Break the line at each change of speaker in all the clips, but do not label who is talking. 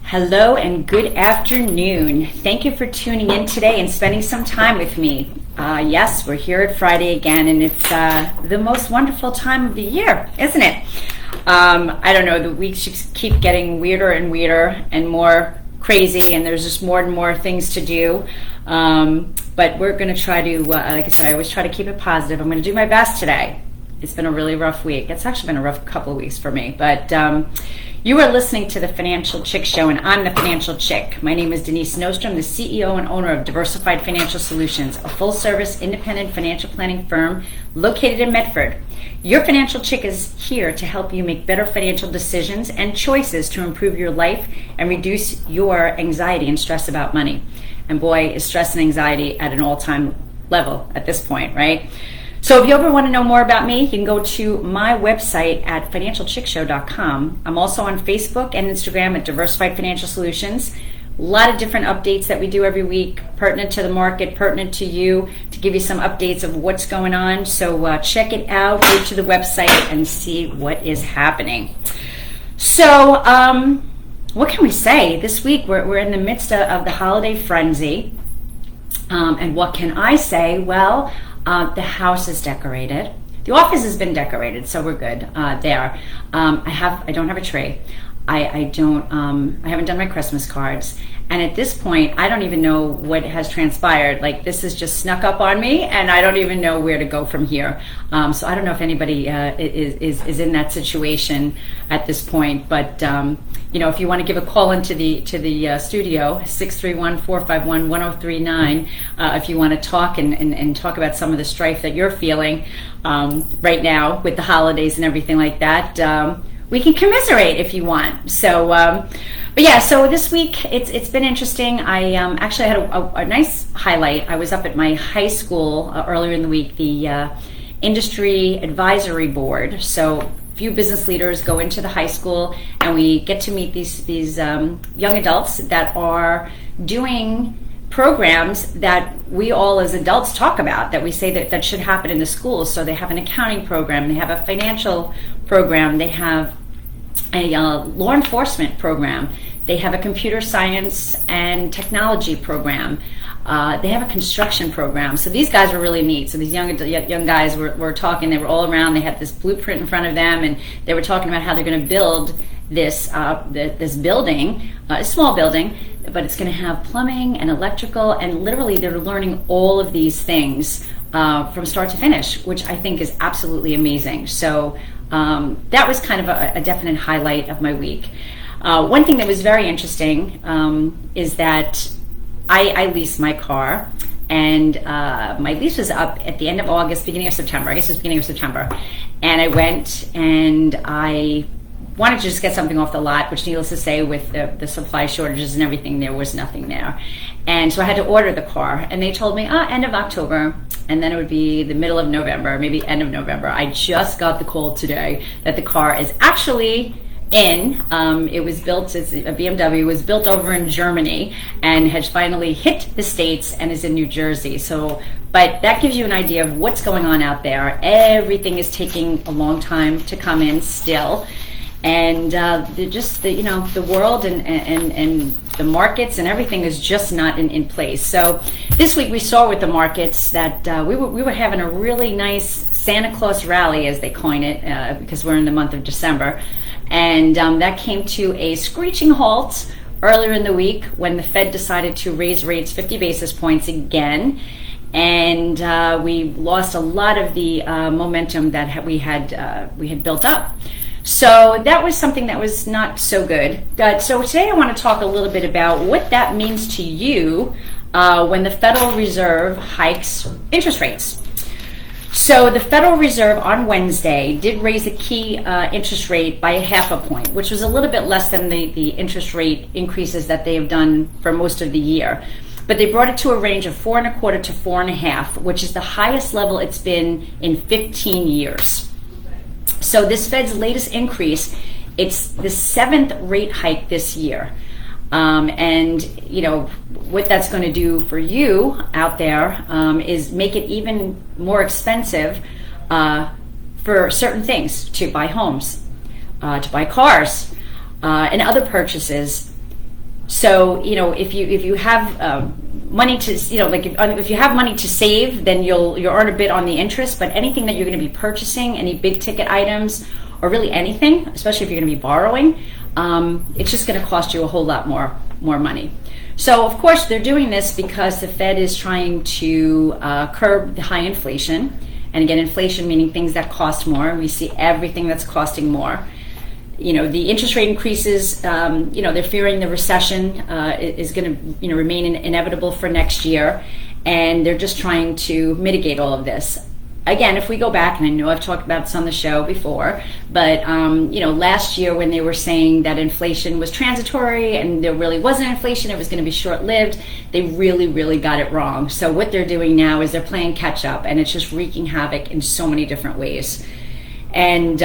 Hello and good afternoon. Thank you for tuning in today and spending some time with me. Yes, we're here at Friday again, and it's the most wonderful time of the year, isn't it? I don't know, the weeks just keep getting weirder and weirder and more crazy, and there's just more and more things to do. But we're going to try to, like I said, I always try to keep it positive. I'm going to do my best today. It's been a really rough week. It's actually been a rough couple of weeks for me, but you are listening to the Financial Chick Show, and I'm the Financial Chick. My name is Denise, the CEO and owner of Diversified Financial Solutions, a full-service independent financial planning firm located in Medford. Your Financial Chick is here to help you make better financial decisions and choices to improve your life and reduce your anxiety and stress about money. And boy, is stress and anxiety at an all-time level at this point, right? So if you ever want to know more about me, you can go to my website at financialchickshow.com. I'm also on Facebook and Instagram at Diversified Financial Solutions. A lot of different updates that we do every week, pertinent to the market, pertinent to you, to give you some updates of what's going on. So check it out, go to the website and see what is happening. So what can we say? This week we're in the midst of the holiday frenzy. And what can I say? Well, the house is decorated. The office has been decorated, so we're good there. I don't have a tree. I haven't done my Christmas cards. And at this point, I don't even know what has transpired. Like, this has just snuck up on me, and I don't even know where to go from here. So I don't know if anybody is in that situation at this point. But if you want to give a call into the studio, 631-451-1039, if you want to talk and talk about some of the strife that you're feeling right now with the holidays and everything like that. We can commiserate if you want. So, but yeah, so this week it's been interesting. I actually had a nice highlight. I was up at my high school earlier in the week, the Industry Advisory Board. So few business leaders go into the high school, and we get to meet these young adults that are doing programs that we all as adults talk about, that we say that should happen in the schools. So they have an accounting program, they have a financial program, they have a law enforcement program, they have a computer science and technology program, they have a construction program. So these guys were really neat. So these young guys were talking, they were all around, they had this blueprint in front of them, and they were talking about how they're going to build this building, a small building, but it's going to have plumbing and electrical, and literally they're learning all of these things from start to finish, which I think is absolutely amazing. So that was kind of a definite highlight of my week. One thing that was very interesting is that I leased my car, and my lease was up at the end of August, beginning of September. I guess it was beginning of September. And I went and I wanted to just get something off the lot, which, needless to say, with the supply shortages and everything, there was nothing there. And so I had to order the car, and they told me end of October, and then it would be the middle of November, maybe end of November. I just got the call today that the car is actually in. It was built, it's a BMW, was built over in Germany and has finally hit the States and is in New Jersey. So, but that gives you an idea of what's going on out there. Everything is taking a long time to come in still. And the world and the markets and everything is just not in place. So this week we saw with the markets that we were having a really nice Santa Claus rally, as they coin it, because we're in the month of December. And that came to a screeching halt earlier in the week when the Fed decided to raise rates 50 basis points again. And we lost a lot of the momentum that we had built up. So that was something that was not so good. So today I want to talk a little bit about what that means to you when the Federal Reserve hikes interest rates. So the Federal Reserve on Wednesday did raise the key interest rate by 0.5 point, which was a little bit less than the interest rate increases that they have done for most of the year. But they brought it to a range of 4.25 to 4.5, which is the highest level it's been in 15 years. So this Fed's latest increase, it's the 7th rate hike this year. And what that's going to do for you out there is make it even more expensive for certain things, to buy homes, to buy cars, and other purchases. So, if you have money to, like if you have money to save, then you'll earn a bit on the interest. But anything that you're going to be purchasing, any big ticket items, or really anything, especially if you're going to be borrowing, it's just going to cost you a whole lot more money. So, of course, they're doing this because the Fed is trying to curb the high inflation. And again, inflation meaning things that cost more. We see everything that's costing more. The interest rate increases, they're fearing the recession is going to, remain inevitable for next year. And they're just trying to mitigate all of this. Again, if we go back, and I know I've talked about this on the show before, but, last year when they were saying that inflation was transitory and there really wasn't inflation, it was going to be short-lived, they really, really got it wrong. So what they're doing now is they're playing catch-up, and it's just wreaking havoc in so many different ways. And,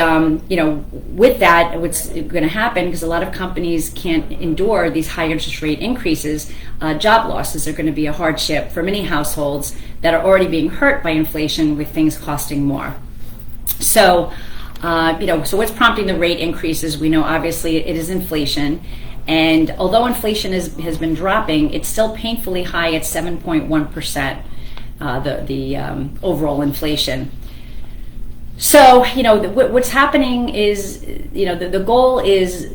with that, what's going to happen, because a lot of companies can't endure these high interest rate increases, job losses are going to be a hardship for many households that are already being hurt by inflation with things costing more. So, so what's prompting the rate increases? We know obviously it is inflation. And although inflation has been dropping, it's still painfully high at 7.1%, the overall inflation. So, what's happening is, the goal is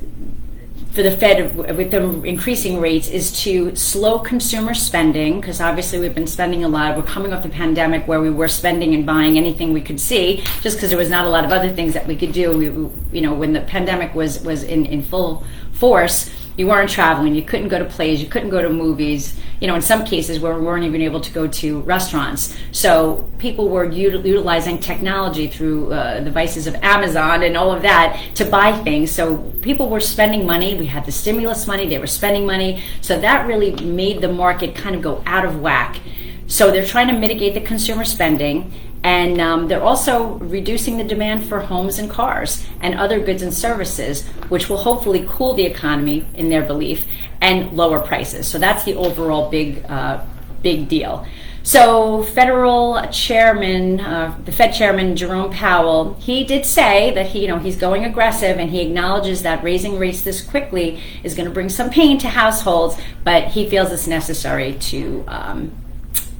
for the Fed, with them increasing rates, is to slow consumer spending, because obviously we've been spending a lot. We're coming off the pandemic where we were spending and buying anything we could see, just because there was not a lot of other things that we could do. When the pandemic was in full force, you weren't traveling, you couldn't go to plays, you couldn't go to movies, in some cases where we weren't even able to go to restaurants. So people were utilizing technology through the devices of Amazon and all of that to buy things. So people were spending money. We had the stimulus money, they were spending money. So that really made the market kind of go out of whack. So they're trying to mitigate the consumer spending. And they're also reducing the demand for homes and cars and other goods and services, which will hopefully cool the economy, in their belief, and lower prices. So that's the overall big deal. So the Fed Chairman Jerome Powell, he did say that he's going aggressive, and he acknowledges that raising rates this quickly is going to bring some pain to households, but he feels it's necessary to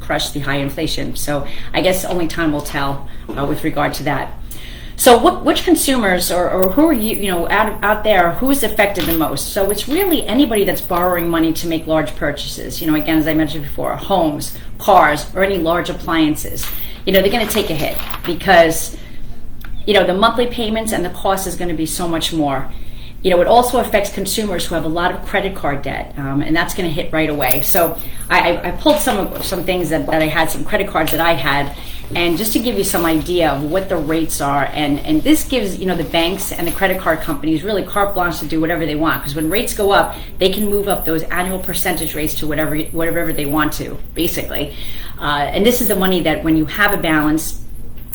crush the high inflation. So I guess only time will tell with regard to that. So which consumers or who are you, out there, who's affected the most? So it's really anybody that's borrowing money to make large purchases. Again, as I mentioned before, homes, cars, or any large appliances. They're going to take a hit because, the monthly payments and the cost is going to be so much more. It also affects consumers who have a lot of credit card debt, and that's going to hit right away. So I pulled some things that I had, some credit cards that I had, and just to give you some idea of what the rates are, and this gives the banks and the credit card companies really carte blanche to do whatever they want, because when rates go up, they can move up those annual percentage rates to whatever they want to, basically. And this is the money that when you have a balance,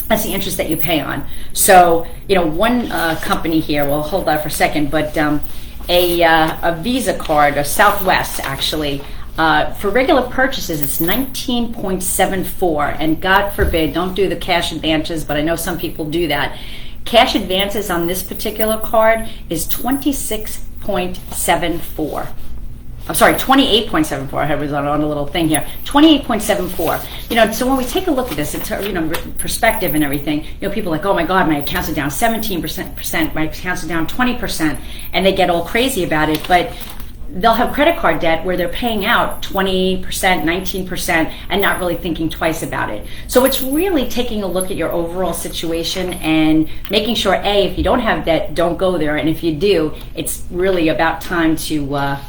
that's the interest that you pay on. So, one company here, well, hold on for a second, but a Visa card, a Southwest actually, for regular purchases, it's 19.74, and God forbid, don't do the cash advances, but I know some people do that. Cash advances on this particular card is 26.74. I'm sorry, 28.74. I was on a little thing here. 28.74. So when we take a look at this, it's perspective and everything. People are like, oh my God, my accounts are down 17%, my accounts are down 20%, and they get all crazy about it. But they'll have credit card debt where they're paying out 20%, 19%, and not really thinking twice about it. So it's really taking a look at your overall situation and making sure, A, if you don't have debt, don't go there, and if you do, it's really about time to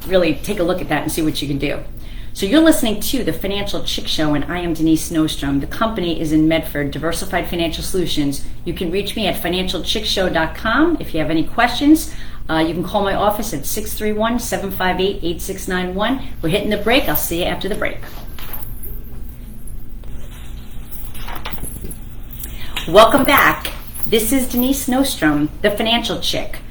really take a look at that and see what you can do. So you're listening to The Financial Chick Show, and I am Denise Nostrom. The company is in Medford, Diversified Financial Solutions. You can reach me at financialchickshow.com. If you have any questions, you can call my office at 631-758-8691. We're hitting the break. I'll see you after the break. Welcome back. This is Denise Nostrom, The Financial Chick.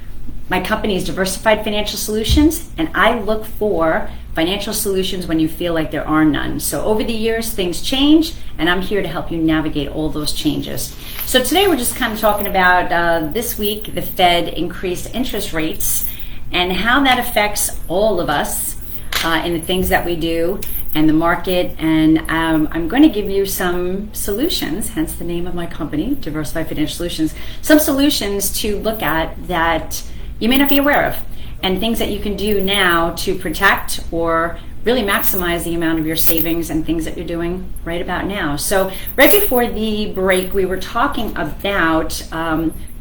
My company is Diversified Financial Solutions, and I look for financial solutions when you feel like there are none. So over the years, things change, and I'm here to help you navigate all those changes. So today we're just kind of talking about this week, the Fed increased interest rates, and how that affects all of us in the things that we do and the market. And I'm going to give you some solutions, hence the name of my company, Diversified Financial Solutions, some solutions to look at that you may not be aware of, and things that you can do now to protect or really maximize the amount of your savings and things that you're doing right about now. So right before the break, we were talking about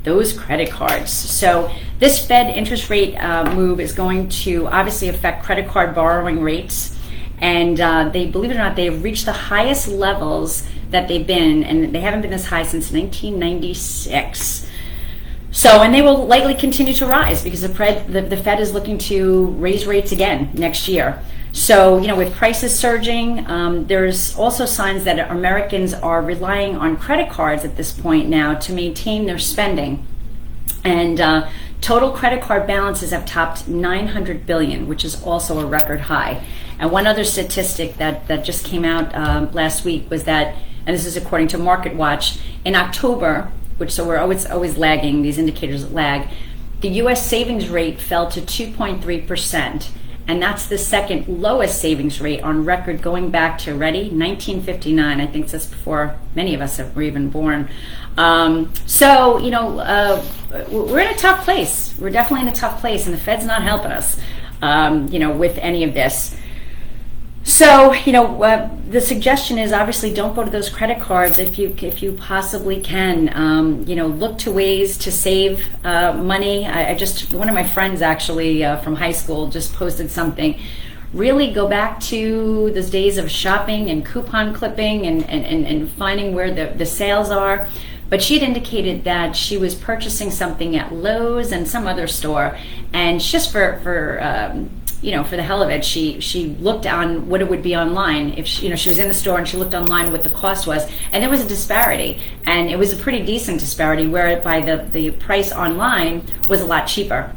those credit cards. So this Fed interest rate move is going to obviously affect credit card borrowing rates. And they, believe it or not, they've reached the highest levels that they've been, and they haven't been this high since 1996. So, and they will likely continue to rise because the Fed is looking to raise rates again next year. So, with prices surging, there's also signs that Americans are relying on credit cards at this point now to maintain their spending. And total credit card balances have topped $900 billion, which is also a record high. And one other statistic that just came out last week was that, and this is according to Market Watch, in October, so we're always lagging, these indicators lag, the U.S. savings rate fell to 2.3%. And that's the second lowest savings rate on record going back to, ready, 1959. I think that's before many of us were even born. So, we're in a tough place. We're definitely in a tough place, and the Fed's not helping us, with any of this. So, the suggestion is obviously don't go to those credit cards if you possibly can. Look to ways to save money. One of my friends actually from high school just posted something. Really go back to those days of shopping and coupon clipping and finding where the sales are. But she had indicated that she was purchasing something at Lowe's and some other store, and just for the hell of it, she looked on what it would be online. If she was in the store and she looked online what the cost was, and there was a disparity, and it was a pretty decent disparity, whereby the price online was a lot cheaper.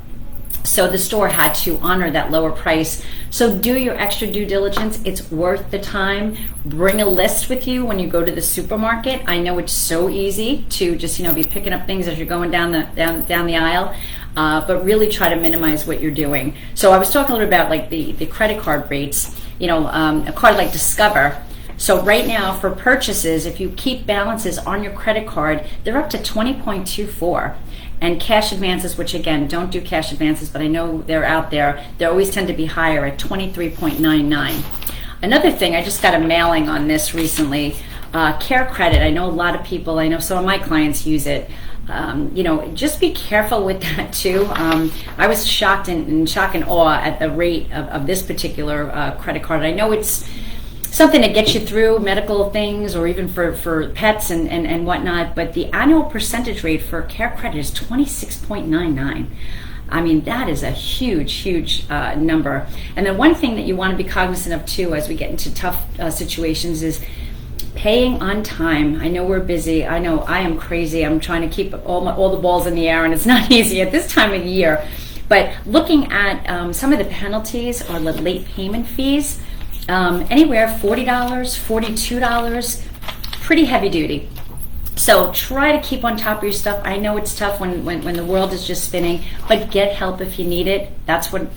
So the store had to honor that lower price. So do your extra due diligence. It's worth the time. Bring a list with you when you go to the supermarket. I know it's so easy to just be picking up things as you're going down the aisle. But really try to minimize what you're doing. So I was talking a little about like the credit card rates, a card like Discover. So right now for purchases, if you keep balances on your credit card, they're up to 20.24. And cash advances, which again, don't do cash advances, but I know they're out there, they always tend to be higher at 23.99. Another thing, I just got a mailing on this recently, Care Credit. I know a lot of people, I know some of my clients use it. Just be careful with that too. I was shocked in shock and awe at the rate of this particular credit card. I know it's something that gets you through medical things or even for pets and whatnot, but the annual percentage rate for Care Credit is 26.99. I mean, that is a huge number. And then one thing that you want to be cognizant of too as we get into tough situations is paying on time. I know we're busy. I know I am crazy. I'm trying to keep all the balls in the air, and it's not easy at this time of year. But looking at some of the penalties or the late payment fees, anywhere $40, $42, pretty heavy duty. So try to keep on top of your stuff. I know it's tough when the world is just spinning, but get help if you need it. That's what,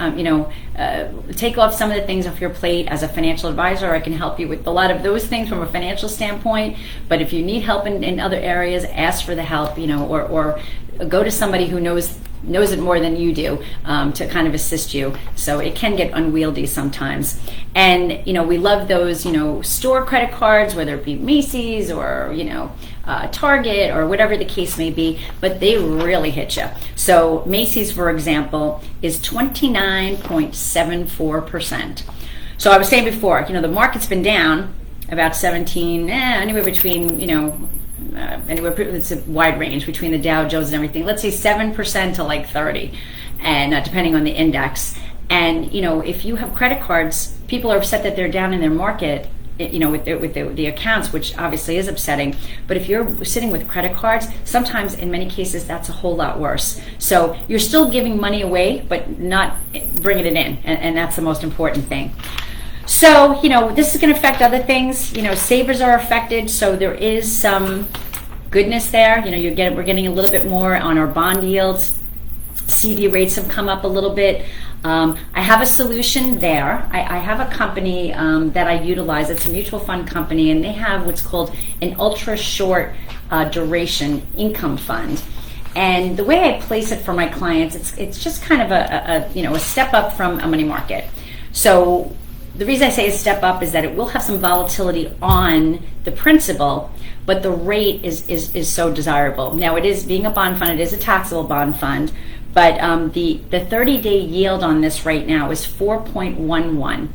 take off some of the things off your plate. As a financial advisor, I can help you with a lot of those things from a financial standpoint. But if you need help in other areas, ask for the help, or go to somebody who knows it more than you do to kind of assist you. So it can get unwieldy sometimes. And, we love those, store credit cards, whether it be Macy's or, Target or whatever the case may be, but they really hit you. So Macy's, for example, is 29.74%. So I was saying before, the market's been down about 17, anywhere between, it's a wide range between the Dow Jones and everything. Let's say 7% to like 30, and depending on the index. And if you have credit cards, people are upset that they're down in their market, with the accounts, which obviously is upsetting. But if you're sitting with credit cards, sometimes in many cases that's a whole lot worse. So you're still giving money away, but not bringing it in, and that's the most important thing. So, this is going to affect other things. Savers are affected, so there is some goodness there. We're getting a little bit more on our bond yields. CD rates have come up a little bit. I have a solution there. I have a company that I utilize. It's a mutual fund company, and they have what's called an ultra short duration income fund. And the way I place it for my clients, it's just kind of a step up from a money market. So the reason I say a step up is that it will have some volatility on the principal, but the rate is so desirable. Now, it is, being a bond fund, it is a taxable bond fund, but the 30-day yield on this right now is 4.11,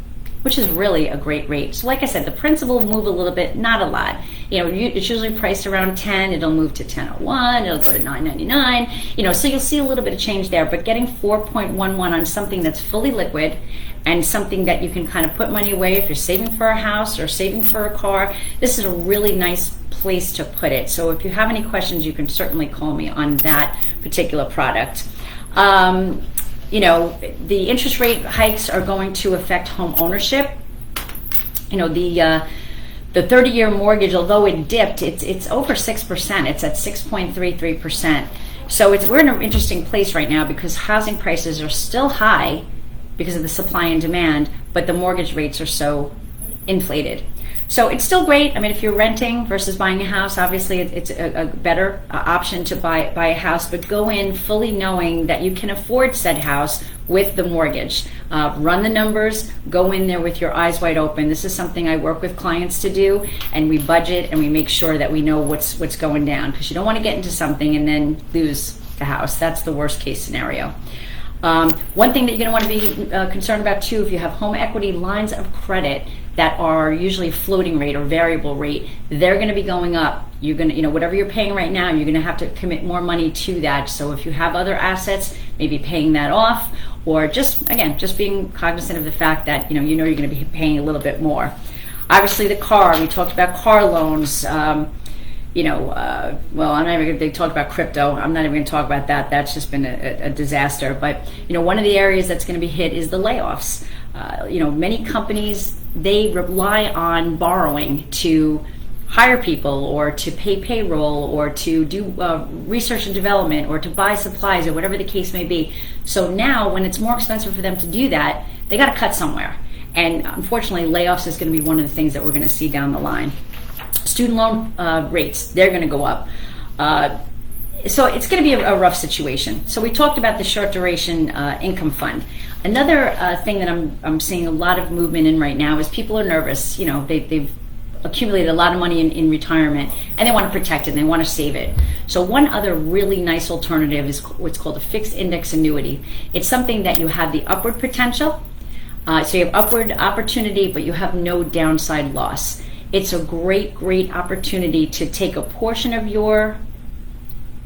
which is really a great rate. So like I said, the principal will move a little bit, not a lot. It's usually priced around 10, it'll move to 10.01, it'll go to 9.99, so you'll see a little bit of change there, but getting 4.11 on something that's fully liquid and something that you can kind of put money away if you're saving for a house or saving for a car, this is a really nice place to put it. So if you have any questions, you can certainly call me on that particular product. The interest rate hikes are going to affect home ownership. The 30-year mortgage, although it dipped, it's over 6%. It's at 6.33%. So we're in an interesting place right now because housing prices are still high because of the supply and demand, but the mortgage rates are so inflated. So it's still great. I mean, if you're renting versus buying a house, obviously it's a better option to buy a house, but go in fully knowing that you can afford said house with the mortgage. Run the numbers, go in there with your eyes wide open. This is something I work with clients to do, and we budget and we make sure that we know what's going down, because you don't want to get into something and then lose the house. That's the worst case scenario. One thing that you're going to want to be concerned about too, if you have home equity lines of credit that are usually floating rate or variable rate, they're going to be going up. You're going to, whatever you're paying right now, you're going to have to commit more money to that. So if you have other assets, maybe paying that off, or just being cognizant of the fact that you're going to be paying a little bit more. Obviously, the car. We talked about car loans. I'm not even going to talk about crypto. I'm not even going to talk about that. That's just been a disaster. But, one of the areas that's going to be hit is the layoffs. Many companies, they rely on borrowing to hire people or to pay payroll or to do research and development or to buy supplies or whatever the case may be. So now when it's more expensive for them to do that, they got to cut somewhere. And unfortunately, layoffs is going to be one of the things that we're going to see down the line. Student loan rates, they're going to go up. So it's going to be a rough situation. So we talked about the short duration income fund. Another thing that I'm seeing a lot of movement in right now is people are nervous. They've accumulated a lot of money in retirement, and they want to protect it and they want to save it. So one other really nice alternative is what's called a fixed index annuity. It's something that you have the upward potential. So you have upward opportunity, but you have no downside loss. It's a great opportunity to take a portion of your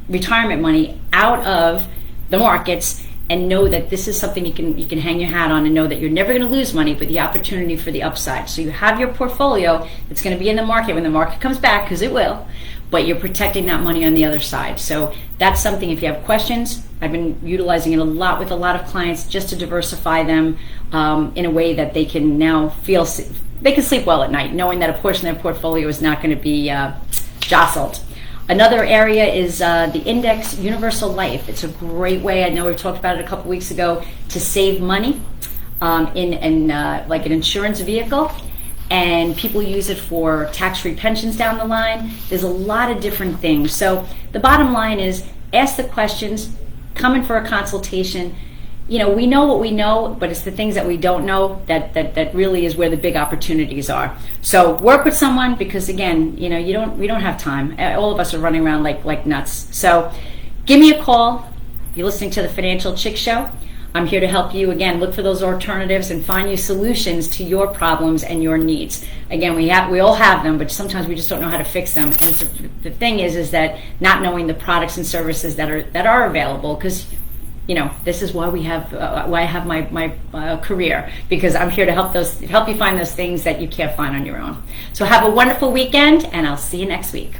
retirement money out of the markets and know that this is something you can hang your hat on and know that you're never going to lose money, but the opportunity for the upside. So you have your portfolio that's going to be in the market when the market comes back, because it will, but you're protecting that money on the other side. So that's something, if you have questions, I've been utilizing it a lot with a lot of clients just to diversify them in a way that they can now they can sleep well at night, knowing that a portion of their portfolio is not going to be jostled. Another area is the index universal life. It's a great way, I know we talked about it a couple weeks ago, to save money in like an insurance vehicle. And people use it for tax-free pensions down the line. There's a lot of different things. So the bottom line is, ask the questions, come in for a consultation. We know what we know, but it's the things that we don't know that really is where the big opportunities are. So work with someone, because again, we don't have time. All of us are running around like nuts. So give me a call. You're listening to the Financial Chick Show. I'm here to help you, again, look for those alternatives and find you solutions to your problems and your needs. Again, we all have them, but sometimes we just don't know how to fix them. And the thing is that not knowing the products and services that are available, because this is why I have my career, because I'm here to help you find those things that you can't find on your own. So have a wonderful weekend, and I'll see you next week.